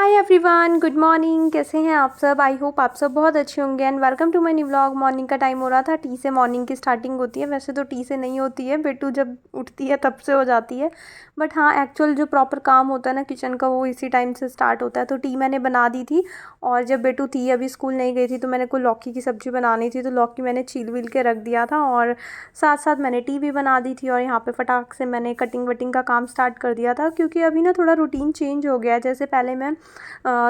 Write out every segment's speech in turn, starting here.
Hi everyone, good morning. कैसे हैं आप सब? आई होप आप सब बहुत अच्छे होंगे and welcome to my new vlog. Morning का टाइम हो रहा था, टी से मॉर्निंग की स्टार्टिंग होती है। वैसे तो टी से नहीं होती है, बेटू जब उठती है तब से हो जाती है, बट हाँ एक्चुअल जो प्रॉपर काम होता है ना किचन का वो इसी टाइम से स्टार्ट होता है। तो टी मैंने बना दी थी और जब बेटू थी अभी स्कूल नहीं गई थी तो मैंने कोई लौकी की सब्ज़ी बनानी थी, तो लौकी मैंने छील विल के रख दिया था और साथ साथ मैंने टी भी बना दी थी। और यहाँ पे फटाक से मैंने कटिंग वटिंग का काम स्टार्ट कर दिया था, क्योंकि अभी ना थोड़ा रूटीन चेंज हो गया है। जैसे पहले मैं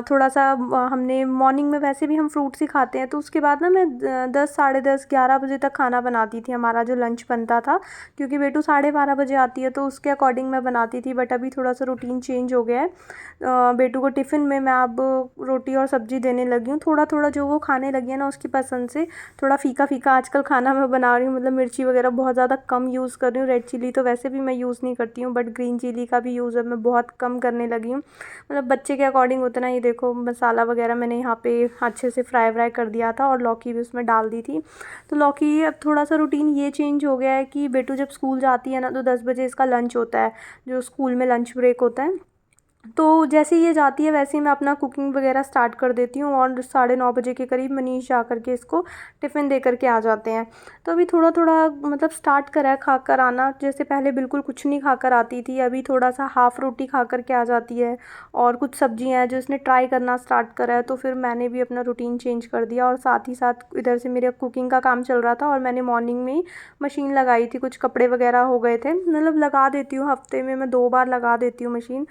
थोड़ा सा हमने मॉर्निंग में वैसे भी हम फ्रूट्स ही खाते हैं, तो उसके बाद ना मैं 10 साढ़े 10 11 बजे तक खाना बनाती थी। हमारा जो लंच बनता था, क्योंकि बेटू 12:30 बजे आती है तो उसके अकॉर्डिंग मैं बनाती थी। बट अभी थोड़ा सा रूटीन चेंज हो गया है। बेटू को टिफ़िन में मैं अब रोटी और सब्ज़ी देने लगी हूँ। थोड़ा थोड़ा जो वो खाने लगी है ना उसकी पसंद से थोड़ा फीका फीका आजकल खाना मैं बना रही हूँ। मतलब मिर्ची वगैरह बहुत ज़्यादा कम यूज़ कर रही हूँ। रेड चिली तो वैसे भी मैं यूज़ नहीं करती हूँ, बट ग्रीन चिली का भी यूज़ अब मैं बहुत कम करने लगी हूँ। मतलब बच्चे के अकॉर्डिंग होता है ना। ये देखो मसाला वगैरह मैंने यहाँ पे अच्छे से फ्राई व्राई कर दिया था और लौकी भी उसमें डाल दी थी। तो लौकी अब थोड़ा सा रूटीन ये चेंज हो गया है कि बेटू जब स्कूल जाती है ना तो 10 बजे इसका लंच होता है, जो स्कूल में लंच ब्रेक होता है। तो जैसे ही ये जाती है वैसे ही मैं अपना कुकिंग वगैरह स्टार्ट कर देती हूँ और 9:30 बजे के करीब मनीष जा कर के इसको टिफ़िन दे कर के आ जाते हैं। तो अभी थोड़ा थोड़ा मतलब स्टार्ट करा है खा कर आना। जैसे पहले बिल्कुल कुछ नहीं खा कर आती थी, अभी थोड़ा सा हाफ़ रोटी खा कर के आ जाती है। और कुछ सब्जियां हैं जो इसने ट्राई करना स्टार्ट करा है, तो फिर मैंने भी अपना रूटीन चेंज कर दिया। और साथ ही साथ इधर से मेरे कुकिंग का काम चल रहा था और मैंने मॉर्निंग में ही मशीन लगाई थी। कुछ कपड़े वगैरह हो गए थे, मतलब लगा देती हूँ हफ्ते में मैं 2 बार लगा देती हूँ मशीन।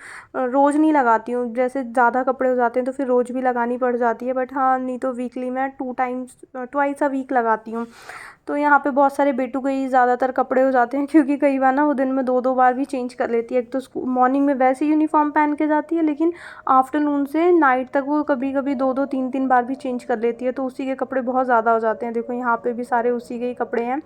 रोज़ नहीं लगाती हूँ, जैसे ज़्यादा कपड़े हो जाते हैं तो फिर रोज़ भी लगानी पड़ जाती है। बट हाँ नहीं तो वीकली मैं 2 टाइम्स ट्वाइस अ वीक लगाती हूँ। तो यहाँ पे बहुत सारे बेटू के ही ज़्यादातर कपड़े हो जाते हैं, क्योंकि कई बार ना वो दिन में 2 2 बार भी चेंज कर लेती है। एक तो स्कूल मॉर्निंग में वैसे यूनिफॉर्म पहन के जाती है, लेकिन आफ्टरनून से नाइट तक वो कभी कभी 2 2 3 3 बार भी चेंज कर लेती है। तो उसी के कपड़े बहुत ज़्यादा हो जाते हैं। देखो यहाँ पे भी सारे उसी के ही कपड़े हैं।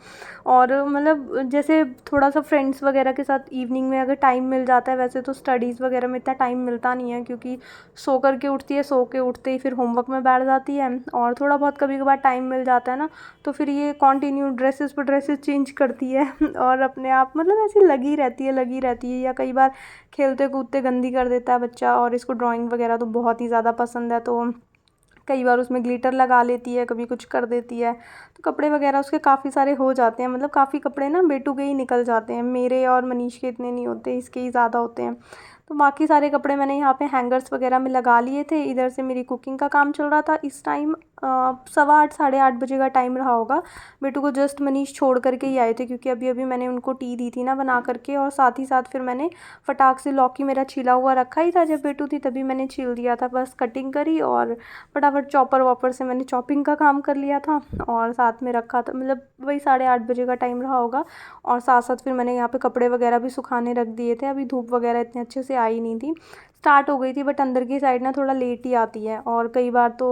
और मतलब जैसे थोड़ा सा फ्रेंड्स वगैरह के साथ इवनिंग में अगर टाइम मिल जाता है, वैसे तो स्टडीज़ वगैरह में इतना टाइम मिलता नहीं है, क्योंकि सो कर के उठती है, सो के उठते ही फिर होमवर्क में बैठ जाती है। और थोड़ा बहुत कभी कभार टाइम मिल जाता है ना तो फिर ये कंटिन्यू ड्रेसेस पर ड्रेसेस चेंज करती है और अपने आप मतलब ऐसी लगी रहती है। या कई बार खेलते कूदते गंदी कर देता है बच्चा। और इसको ड्राइंग वगैरह तो बहुत ही ज़्यादा पसंद है, तो कई बार उसमें ग्लिटर लगा लेती है, कभी कुछ कर देती है। तो कपड़े वगैरह उसके काफ़ी सारे हो जाते हैं। मतलब काफ़ी कपड़े ना बेटू के ही निकल जाते हैं, मेरे और मनीष के इतने नहीं होते, इसके ही ज़्यादा होते हैं। तो बाकी सारे कपड़े मैंने यहाँ पे हैंगर्स वगैरह में लगा लिए थे। इधर से मेरी कुकिंग का काम चल रहा था। इस टाइम 8:15 8:30 बजे का टाइम रहा होगा। बेटू को जस्ट मनीष छोड़ करके ही आए थे, क्योंकि अभी अभी मैंने उनको टी दी थी ना बना करके। और साथ ही साथ फिर मैंने फटाक से लौकी मेरा छिला हुआ रखा ही था, जब बेटू थी तभी मैंने छील दिया था। बस कटिंग करी और फटाफट चॉपर वॉपर से मैंने चॉपिंग का काम कर लिया था और साथ में रखा था। मतलब वही 8:30 बजे का टाइम रहा होगा। और साथ साथ फिर मैंने यहाँ पे कपड़े वगैरह भी सुखाने रख दिए थे। अभी धूप वगैरह इतने अच्छे से आई नहीं थी, स्टार्ट हो गई थी, बट अंदर की साइड ना थोड़ा लेट ही आती है। और कई बार तो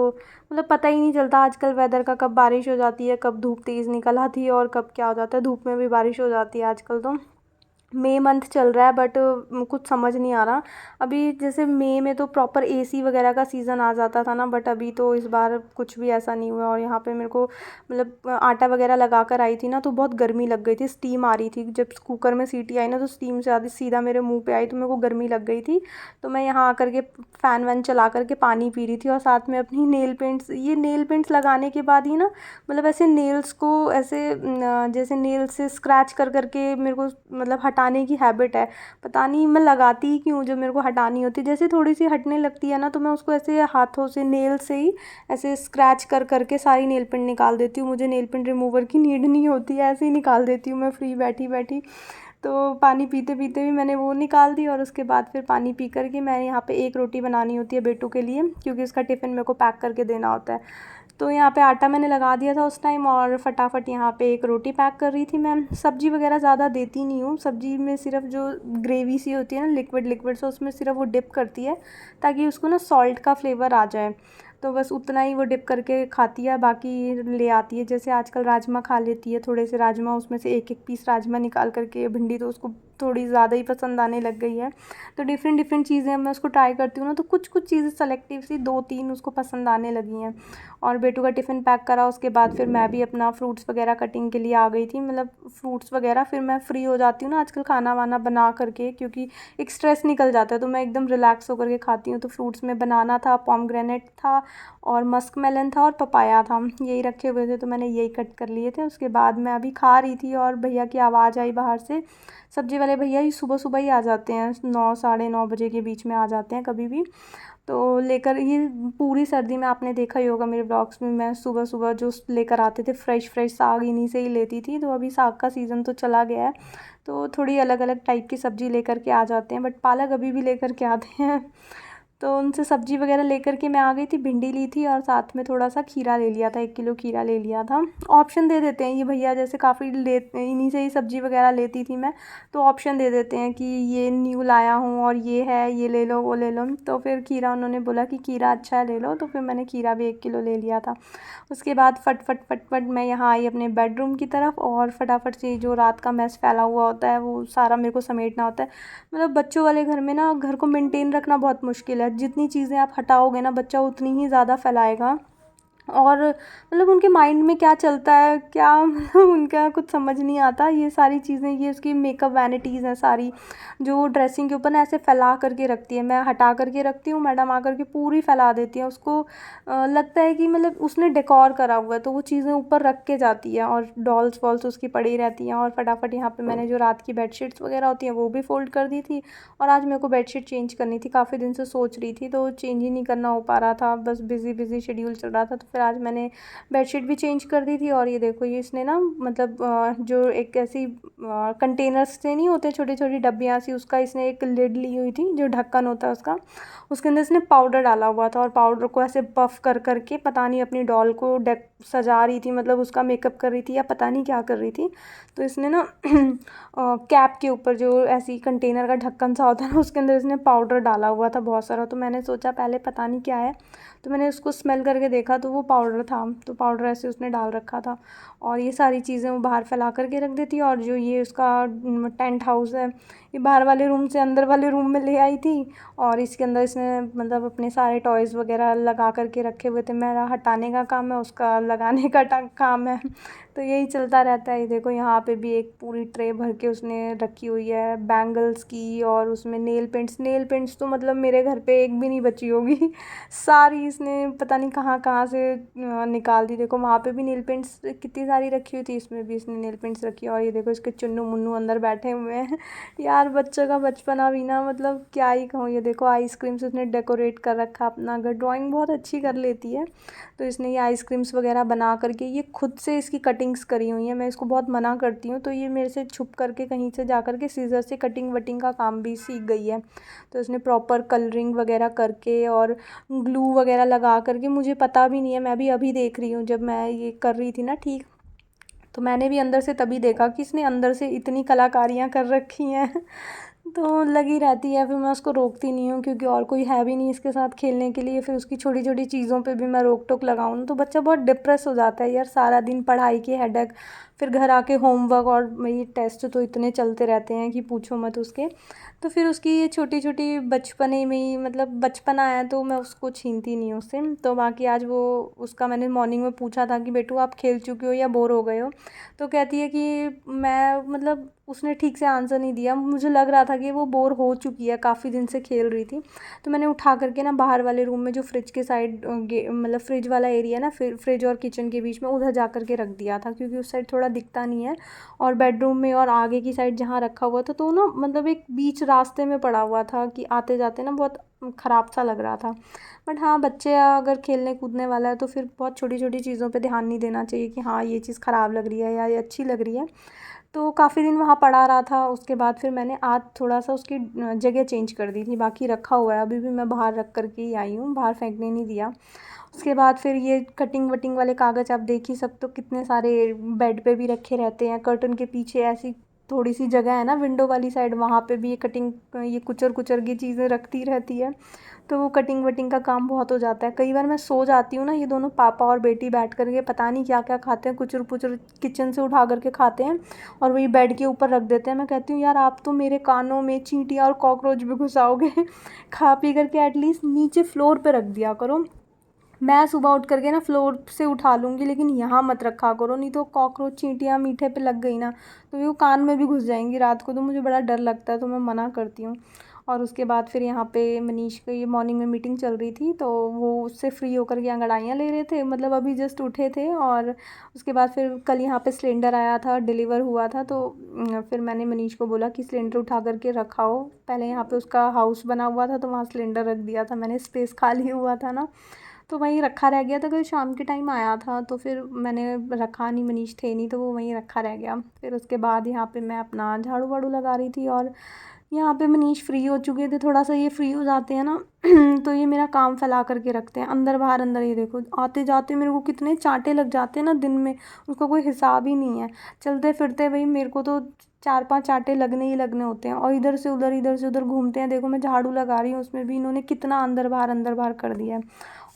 मतलब पता ही नहीं चलता आजकल वेदर का, कब बारिश हो जाती है, कब धूप तेज़ निकल आती है और कब क्या हो जाता है। धूप में भी बारिश हो जाती है आजकल। तो मई मंथ चल रहा है, बट कुछ समझ नहीं आ रहा। अभी जैसे मई में तो प्रॉपर एसी वगैरह का सीज़न आ जाता था ना, बट अभी तो इस बार कुछ भी ऐसा नहीं हुआ। और यहाँ पे मेरे को मतलब आटा वगैरह लगा कर आई थी ना तो बहुत गर्मी लग गई थी, स्टीम आ रही थी। जब कुकर में सीटी आई ना तो स्टीम से आधी सीधा मेरे मुंह पे आई, तो मेरे को गर्मी लग गई थी। तो मैं यहाँ आकर के फ़ैन वैन चला कर के पानी पी रही थी और साथ में अपनी नेल पेंट्स लगाने के बाद ही ना मतलब ऐसे नेल्स को ऐसे जैसे नेल से स्क्रैच कर करके मेरे को मतलब हटाने की हैबिट है। पता नहीं मैं लगाती ही क्यों, जब मेरे को हटानी होती है जैसे थोड़ी सी हटने लगती है ना तो मैं उसको ऐसे हाथों से नेल से ही ऐसे स्क्रैच कर करके सारी नेल पेंट निकाल देती हूँ। मुझे नेल पेंट रिमूवर की नीड नहीं होती है, ऐसे ही निकाल देती हूँ मैं फ्री बैठी बैठी। तो पानी पीते पीते भी मैंने वो निकाल दी और उसके बाद फिर पानी पी कर के मैं यहाँ पे एक रोटी बनानी होती है बेटू के लिए, क्योंकि उसका टिफ़िन मेरे को पैक करके देना होता है। तो यहाँ पे आटा मैंने लगा दिया था उस टाइम और फटाफट यहाँ पे एक रोटी पैक कर रही थी मैं। सब्ज़ी वगैरह ज़्यादा देती नहीं हूँ, सब्ज़ी में सिर्फ जो ग्रेवी सी होती है ना लिक्विड लिक्विड से, उसमें सिर्फ वो डिप करती है ताकि उसको ना सॉल्ट का फ्लेवर आ जाए। तो बस उतना ही वो डिप करके खाती है, बाकी ले आती है। जैसे आजकल राजमा खा लेती है, थोड़े से राजमा उसमें से एक एक पीस राजमा निकाल करके, भिंडी तो उसको थोड़ी ज़्यादा ही पसंद आने लग गई है। तो डिफरेंट डिफरेंट चीज़ें मैं उसको ट्राई करती हूँ ना, तो कुछ कुछ चीज़ें सेलेक्टिव सी 2-3 उसको पसंद आने लगी हैं। और बेटू का टिफ़िन पैक करा, उसके बाद फिर मैं भी अपना फ्रूट्स वगैरह कटिंग के लिए आ गई थी, मतलब फ्रूट्स वगैरह फिर मैं फ्री हो जाती हूँ ना आजकल खाना वाना बना करके, क्योंकि एक स्ट्रेस निकल जाता है, तो मैं एकदम रिलैक्स होकर के खाती हूँ। तो फ्रूट्स में बनाना था, पोमग्रेनेट था और मस्क मेलन था और पपाया था, यही रखे हुए थे, तो मैंने यही कट कर लिए थे। उसके बाद मैं अभी खा रही थी और भैया की आवाज़ आई बाहर से। सब्ज़ी वाले भैया ही सुबह सुबह ही आ जाते हैं, 9 साढ़े 9 बजे के बीच में आ जाते हैं कभी भी। तो लेकर ये पूरी सर्दी में आपने देखा ही होगा मेरे ब्लॉग्स में, मैं सुबह सुबह जो लेकर आते थे फ्रेश फ्रेश साग, इन्हीं से ही लेती थी। तो अभी साग का सीज़न तो चला गया है, तो थोड़ी अलग अलग टाइप की सब्ज़ी लेकर के आ जाते हैं, बट पालक अभी भी लेकर के आते हैं। तो उनसे सब्ज़ी वगैरह लेकर के मैं आ गई थी, भिंडी ली थी और साथ में थोड़ा सा खीरा ले लिया था, 1 किलो खीरा ले लिया था। ऑप्शन दे देते हैं ये भैया, जैसे काफ़ी ले इन्हीं से ही सब्ज़ी वगैरह लेती थी मैं, तो ऑप्शन दे देते हैं कि ये न्यू लाया हूँ और ये है, ये ले लो वो ले लो। तो फिर खीरा उन्होंने बोला कि खीरा अच्छा है ले लो, तो फिर मैंने खीरा भी 1 किलो ले लिया था। उसके बाद फट फट फट फट मैं यहाँ आई अपने बेडरूम की तरफ, और फटाफट से जो रात का मैस फैला हुआ होता है वो सारा मेरे को समेटना होता है। मतलब बच्चों वाले घर में ना घर को मेंटेन रखना बहुत मुश्किल है, जितनी चीज़ें आप हटाओगे ना बच्चा उतनी ही ज़्यादा फैलाएगा। और मतलब उनके माइंड में क्या चलता है क्या मतलब उनका कुछ समझ नहीं आता, ये सारी चीज़ें, ये उसकी मेकअप वैनिटीज़ हैं सारी, जो ड्रेसिंग के ऊपर ना ऐसे फैला करके रखती है, मैं हटा करके रखती हूँ, मैडम आकर के पूरी फैला देती है। उसको लगता है कि मतलब उसने डेकोर करा हुआ है, तो वो चीज़ें ऊपर रख के जाती है, और डॉल्स वॉल्स उसकी पड़ी रहती हैं। और फटाफट यहाँ पे मैंने जो रात की बेडशीट्स वगैरह होती हैं वो भी फ़ोल्ड कर दी थी। और आज मेरे को बेडशीट चेंज करनी थी, काफ़ी दिन से सोच रही थी, तो चेंज ही नहीं करना हो पा रहा था, बस बिज़ी बिज़ी शेड्यूल चल रहा था। तो फिर आज मैंने बेडशीट भी चेंज कर दी थी। और ये देखो, ये इसने ना मतलब जो एक ऐसी कंटेनर्स से नहीं होते छोटी छोटी डब्बियाँ सी, उसका इसने एक लिड ली हुई थी, जो ढक्कन होता है उसका, उसके अंदर इसने पाउडर डाला हुआ था, और पाउडर को ऐसे पफ कर करके पता नहीं अपनी डॉल को डेक सजा रही थी, मतलब उसका मेकअप कर रही थी या पता नहीं क्या कर रही थी। तो इसने ना कैप के ऊपर जो ऐसी कंटेनर का ढक्कन सा होता है ना, उसके अंदर इसने पाउडर डाला हुआ था बहुत सारा। तो मैंने सोचा पहले पता नहीं क्या है, तो मैंने उसको स्मेल करके देखा तो वो पाउडर था, तो पाउडर ऐसे उसने डाल रखा था। और ये सारी चीज़ें वो बाहर फैला करके रख देती है। और जो ये उसका टेंट हाउस है, ये बाहर वाले रूम से अंदर वाले रूम में ले आई थी, और इसके अंदर इसने मतलब अपने सारे टॉयज़ वगैरह लगा करके रखे हुए थे। मेरा हटाने का काम है, उसका लगाने का काम है। तो यही चलता रहता है। ये देखो यहाँ पे भी एक पूरी ट्रे भर के उसने रखी हुई है बैंगल्स की, और उसमें नेल पेंट्स तो मतलब मेरे घर पे एक भी नहीं बची होगी। सारी इसने पता नहीं कहाँ कहाँ से निकाल दी। देखो वहाँ पे भी नेल पेंट्स कितनी सारी रखी हुई थी, इसमें भी इसने नेल पेंट्स रखी है। और ये देखो इसके चुन्नू मुन्नू अंदर बैठे हुए हैं। यार बच्चों का बचपना भी ना, मतलब क्या ही कहूँ। ये देखो आइसक्रीम से उसने डेकोरेट कर रखा अपना घर, ड्राइंग बहुत अच्छी कर लेती है। तो इसने ये आइसक्रीम्स वगैरह बना करके ये खुद से इसकी कटिंग्स करी हुई हैं। मैं इसको बहुत मना करती हूँ, तो ये मेरे से छुप करके कहीं से जा कर के सीज़र से कटिंग वटिंग का काम भी सीख गई है। तो इसने प्रॉपर कलरिंग वगैरह करके और ग्लू वगैरह लगा करके, मुझे पता भी नहीं है, मैं भी अभी देख रही हूँ, जब मैं ये कर रही थी ना ठीक, तो मैंने भी अंदर से तभी देखा कि इसने अंदर से इतनी कलाकारियाँ कर रखी हैं। तो लगी रहती है, फिर मैं उसको रोकती नहीं हूँ, क्योंकि और कोई है भी नहीं इसके साथ खेलने के लिए। फिर उसकी छोटी छोटी चीज़ों पे भी मैं रोक टोक लगाऊँ ना, तो बच्चा बहुत डिप्रेस हो जाता है यार, सारा दिन पढ़ाई की हेडेक, फिर घर आके होमवर्क, और मेरी टेस्ट तो इतने चलते रहते हैं कि पूछो मत उसके। तो फिर उसकी ये छोटी छोटी बचपने में ही, मतलब बचपना है तो मैं उसको छीनती नहीं हूँ उससे। तो बाकी आज वो उसका मैंने मॉर्निंग में पूछा था कि बेटू आप खेल चुके हो या बोर हो गए हो, तो कहती है कि मैं, मतलब उसने ठीक से आंसर नहीं दिया, मुझे लग रहा था कि वो बोर हो चुकी है, काफ़ी दिन से खेल रही थी। तो मैंने उठा करके ना बाहर वाले रूम में, जो फ्रिज के साइड मतलब फ्रिज वाला एरिया ना, फ्रिज और किचन के बीच में, उधर जा कर के रख दिया था, क्योंकि उस साइड थोड़ा दिखता नहीं है। और बेडरूम में और आगे की साइड जहाँ रखा हुआ था, तो ना मतलब एक बीच रास्ते में पड़ा हुआ था कि आते जाते ना बहुत ख़राब सा लग रहा था। बट हाँ, बच्चे अगर खेलने कूदने वाला है तो फिर बहुत छोटी छोटी चीज़ों पे ध्यान नहीं देना चाहिए कि हाँ ये चीज़ ख़राब लग रही है या ये अच्छी लग रही है। तो काफ़ी दिन वहाँ पड़ा रहा था, उसके बाद फिर मैंने आज थोड़ा सा उसकी जगह चेंज कर दी थी, बाकी रखा हुआ है अभी भी, मैं बाहर रख कर के ही आई हूँ, बाहर फेंकने नहीं दिया। उसके बाद फिर ये कटिंग वटिंग वाले कागज़ आप देख ही सकते हो, कितने सारे बेड पे भी रखे रहते हैं, कर्टन के पीछे ऐसी थोड़ी सी जगह है ना विंडो वाली साइड, वहाँ पे भी ये कटिंग, ये कुचर कुचर की चीज़ें रखती रहती है। तो वो कटिंग वटिंग का काम बहुत हो जाता है। कई बार मैं सो जाती हूँ ना, ये दोनों पापा और बेटी बैठ करके पता नहीं क्या क्या खाते हैं, कुचर पुचर किचन से उठा करके खाते हैं और वही बेड के ऊपर रख देते हैं। मैं कहती हूँ यार आप तो मेरे कानों में चींटियाँ और कॉकरोच भी घुसाओगे खा पी करके एटलीस्ट नीचे फ्लोर पे रख दिया करो। मैं सुबह उठ करके ना फ्लोर से उठा लूँगी, लेकिन यहाँ मत रखा करो, नहीं तो कॉकरोच चींटियाँ मीठे पे लग गई ना तो वो कान में भी घुस जाएंगी रात को, तो मुझे बड़ा डर लगता है, तो मैं मना करती हूँ। और उसके बाद फिर यहाँ पे मनीष की मॉर्निंग में मीटिंग चल रही थी, तो वो उससे फ्री होकर के अंगड़ाइयाँ ले रहे थे, मतलब अभी जस्ट उठे थे। और उसके बाद फिर कल यहाँ पे सिलेंडर आया था, डिलीवर हुआ था, तो फिर मैंने मनीष को बोला कि सिलेंडर उठा करके रखाओ। पहले यहाँ पे उसका हाउस बना हुआ था तो वहाँ सिलेंडर रख दिया था मैंने, स्पेस खाली हुआ था ना, तो वहीं रखा रह गया था। कल शाम के टाइम आया था तो फिर मैंने रखा नहीं, मनीष थे नहीं, तो वो वहीं रखा रह गया। फिर उसके बाद यहाँ पे मैं अपना झाड़ू वाड़ू लगा रही थी, और यहाँ पे मनीष फ्री हो चुके थे, थोड़ा सा ये फ्री हो जाते हैं ना तो ये मेरा काम फैला करके रखते हैं अंदर बाहर अंदर। ये देखो आते जाते मेरे को कितने चांटे लग जाते हैं ना दिन में, उसका कोई हिसाब ही नहीं है। चलते फिरते भाई मेरे को तो 4-5 चांटे लगने ही लगने होते हैं, और इधर से उधर घूमते हैं। देखो मैं झाड़ू लगा रही हूँ, उसमें भी इन्होंने कितना अंदर बाहर कर दिया है।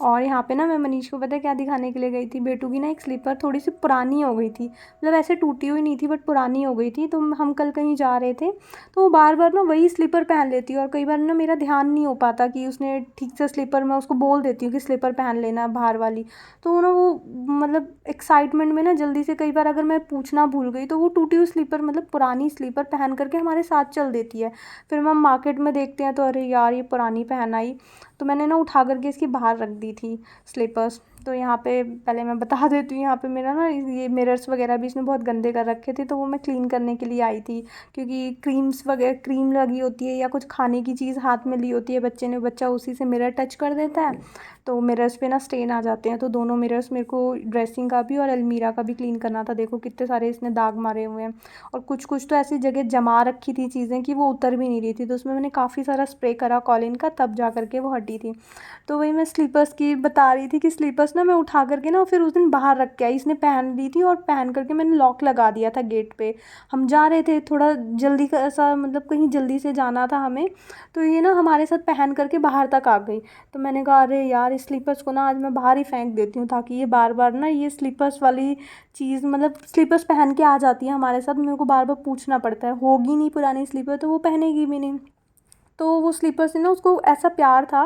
और यहाँ पे ना मैं मनीष को पता है क्या दिखाने के लिए गई थी, बेटू की ना एक स्लीपर थोड़ी सी पुरानी हो गई थी, मतलब ऐसे टूटी हुई नहीं थी बट पुरानी हो गई थी। तो हम कल कहीं जा रहे थे, तो वो बार बार ना वही स्लीपर पहन लेती है, और कई बार ना मेरा ध्यान नहीं हो पाता कि उसने ठीक से स्लीपर, मैं उसको बोल देती हूँ कि स्लीपर पहन लेना बाहर वाली, तो वो ना वो मतलब एक्साइटमेंट में ना जल्दी से, कई बार अगर मैं पूछना भूल गई तो वो टूटी हुई स्लीपर मतलब पुरानी स्लीपर पहन करके हमारे साथ चल देती है। फिर हम मार्केट में देखते हैं तो अरे यार ये पुरानी पहन आई, तो मैंने ना उठा करके इसकी बाहर रख दी थी स्लीपर्स। तो यहाँ पे पहले मैं बता देती हूँ, यहाँ पे मेरा ना ये मिरर्स वगैरह भी इसने बहुत गंदे कर रखे थे, तो वो मैं क्लीन करने के लिए आई थी। क्योंकि क्रीम्स वगैरह, क्रीम लगी होती है या कुछ खाने की चीज़ हाथ में ली होती है बच्चे ने, बच्चा उसी से मिरर टच कर देता है, तो मिरर्स पे ना स्टेन आ जाते हैं। तो दोनों मिरर्स मेरे को ड्रेसिंग का भी और अलमीरा का भी क्लीन करना था। देखो कितने सारे इसने दाग मारे हुए हैं, और कुछ कुछ तो ऐसी जगह जमा रखी थी चीज़ें कि वो उतर भी नहीं रही थी, तो उसमें मैंने काफ़ी सारा स्प्रे करा कॉलिन का, तब जा करके वो हटी थी। तो वही मैं स्लीपर्स की बता रही थी कि स्लीपर्स ना मैं उठा करके ना फिर उस दिन बाहर रख के आई, इसने पहन ली थी और पहन करके मैंने लॉक लगा दिया था गेट पे। हम जा रहे थे थोड़ा जल्दी का ऐसा, मतलब कहीं जल्दी से जाना था हमें, तो ये ना हमारे साथ पहन करके बाहर तक आ गई। तो मैंने कहा अरे यार इस स्लीपर्स को ना आज मैं बाहर ही फेंक देती हूँ, ताकि ये बार बार ना ये स्लीपर्स वाली चीज़, मतलब स्लीपर्स पहन के आ जाती है हमारे साथ, मेरे को बार बार पूछना पड़ता है, होगी नहीं पुरानी स्लीपर तो वो पहनेगी भी नहीं। तो वो स्लीपर से ना उसको ऐसा प्यार था,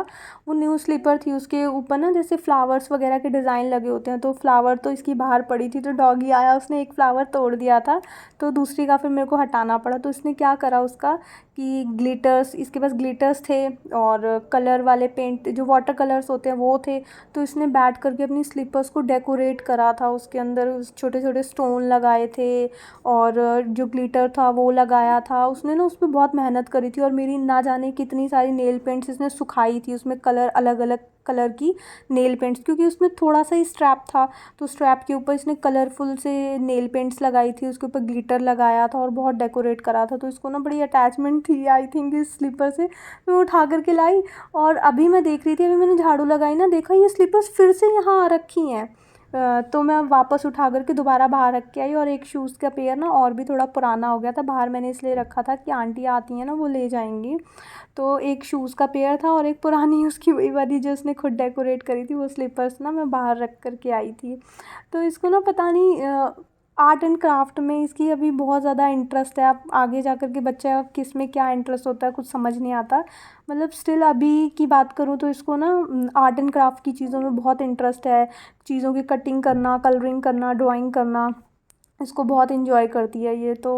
वो न्यू स्लीपर थी, उसके ऊपर ना जैसे फ्लावर्स वगैरह के डिज़ाइन लगे होते हैं, तो फ्लावर तो इसकी बाहर पड़ी थी, तो डॉगी आया उसने एक फ्लावर तोड़ दिया था, तो दूसरी का फिर मेरे को हटाना पड़ा। तो इसने क्या करा उसका कि ग्लिटर्स, इसके पास ग्लिटर्स थे और कलर वाले पेंट जो वाटर कलर्स होते हैं वो थे, तो इसने बैठ करके अपनी स्लीपर्स को डेकोरेट करा था, उसके अंदर छोटे छोटे स्टोन लगाए थे और जो ग्लिटर था वो लगाया था उसने ना, उस पर बहुत मेहनत करी थी। और मेरी ना जाने कितनी सारी नेल पेंट्स इसने सुखाई थी, उसमें कलर अलग अलग कलर की नेल पेंट्स, क्योंकि उसमें थोड़ा सा ही स्ट्रैप था, तो स्ट्रैप के ऊपर इसने कलरफुल से नेल पेंट्स लगाई थी, उसके ऊपर ग्लिटर लगाया था और बहुत डेकोरेट करा था। तो इसको ना बड़ी अटैचमेंट थी आई थिंक इस स्लीपर से, मैं उठा करके लाई। और अभी मैं देख रही थी, अभी मैंने झाड़ू लगाई ना, देखा ये स्लीपर्स फिर से यहाँ आ रखी हैं। तो मैं वापस उठा करके दोबारा बाहर रख के आई, और एक शूज़ का पेयर ना और भी थोड़ा पुराना हो गया था, बाहर मैंने इसलिए रखा था कि आंटी आती हैं ना वो ले जाएंगी। तो एक शूज़ का पेयर था और एक पुरानी उसकी वही वाली जो उसने खुद डेकोरेट करी थी वो स्लीपर्स ना मैं बाहर रख कर के आई थी। तो इसको ना पता नहीं आर्ट एंड क्राफ्ट में इसकी अभी बहुत ज़्यादा इंटरेस्ट है। अब आगे जा कर के बच्चा किस में क्या इंटरेस्ट होता है कुछ समझ नहीं आता, मतलब स्टिल अभी की बात करूँ तो इसको ना आर्ट एंड क्राफ्ट की चीज़ों में बहुत इंटरेस्ट है। चीज़ों की कटिंग करना, कलरिंग करना, ड्राइंग करना, इसको बहुत इन्जॉय करती है ये। तो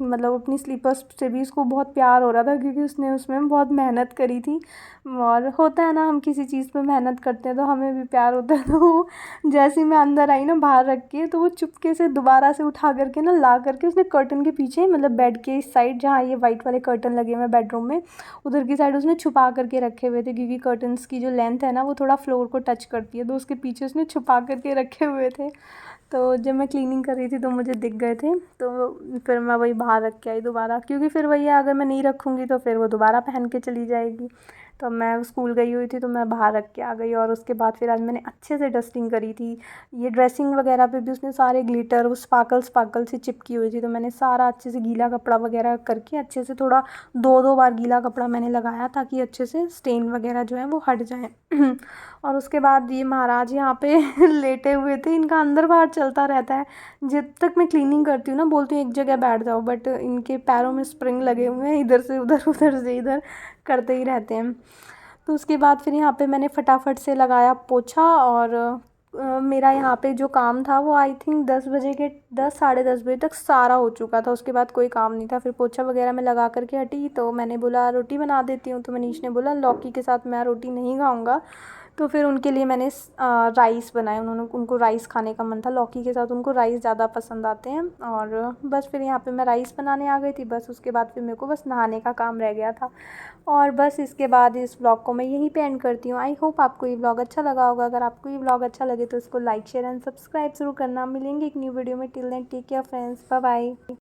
मतलब अपनी स्लीपर्स से भी इसको बहुत प्यार हो रहा था, क्योंकि उसने उसमें बहुत मेहनत करी थी। और होता है ना हम किसी चीज़ पे मेहनत करते हैं तो हमें भी प्यार होता है। तो वो जैसे ही मैं अंदर आई ना बाहर रख के, तो वो चुपके से दोबारा से उठा करके ना ला करके उसने कर्टन के पीछे, मतलब बेड के इस साइड जहाँ ये वाइट वाले कर्टन लगे हुए हैं बेडरूम में, उधर की साइड उसने छुपा करके रखे हुए थे, क्योंकि कर्टन्स की जो लेंथ है ना वो थोड़ा फ्लोर को टच करती है, तो उसके पीछे उसने छुपा करके रखे हुए थे। तो जब मैं क्लीनिंग कर रही थी तो मुझे दिख गए थे, तो फिर मैं वही बाहर रख के आई दोबारा, क्योंकि फिर वही है अगर मैं नहीं रखूँगी तो फिर वो दोबारा पहन के चली जाएगी। तो मैं स्कूल गई हुई थी तो मैं बाहर रख के आ गई। और उसके बाद फिर आज मैंने अच्छे से डस्टिंग करी थी। ये ड्रेसिंग वगैरह पे भी उसने सारे ग्लिटर वो स्पार्कल स्पार्कल से चिपकी हुई थी, तो मैंने सारा अच्छे से गीला कपड़ा वगैरह करके अच्छे से थोड़ा 2-2 बार गीला कपड़ा मैंने लगाया ताकि अच्छे से स्टेन वगैरह जो है वो हट जाए। और उसके बाद ये महाराज यहाँ पे लेटे हुए थे। इनका अंदर बाहर चलता रहता है। जब तक मैं क्लीनिंग करती हूँ ना बोलती हूँ एक जगह बैठ जाओ, बट इनके पैरों में स्प्रिंग लगे हुए हैं, इधर से उधर उधर से इधर करते ही रहते हैं। तो उसके बाद फिर यहाँ पे मैंने फटाफट से लगाया पोछा। और मेरा यहाँ पे जो काम था वो आई थिंक 10 बजे के 10 साढ़े 10 बजे तक सारा हो चुका था। उसके बाद कोई काम नहीं था। फिर पोछा वगैरह मैं लगा करके हटी तो मैंने बोला रोटी बना देती हूँ। तो मनीष ने बोला लौकी के साथ मैं रोटी नहीं खाऊंगा। तो फिर उनके लिए मैंने राइस बनाए। उनको राइस खाने का मन था, लौकी के साथ उनको राइस ज़्यादा पसंद आते हैं। और बस फिर यहाँ पे मैं राइस बनाने आ गई थी। बस उसके बाद फिर मेरे को बस नहाने का काम रह गया था। और बस इसके बाद इस व्लॉग को मैं यहीं पे एंड करती हूँ। आई होप आपको ये व्लॉग अच्छा लगा होगा। अगर आपको ये व्लॉग अच्छा लगे तो इसको लाइक शेयर एंड सब्सक्राइब ज़रूर करना। मिलेंगे एक न्यू वीडियो में। Till then take care friends, bye bye.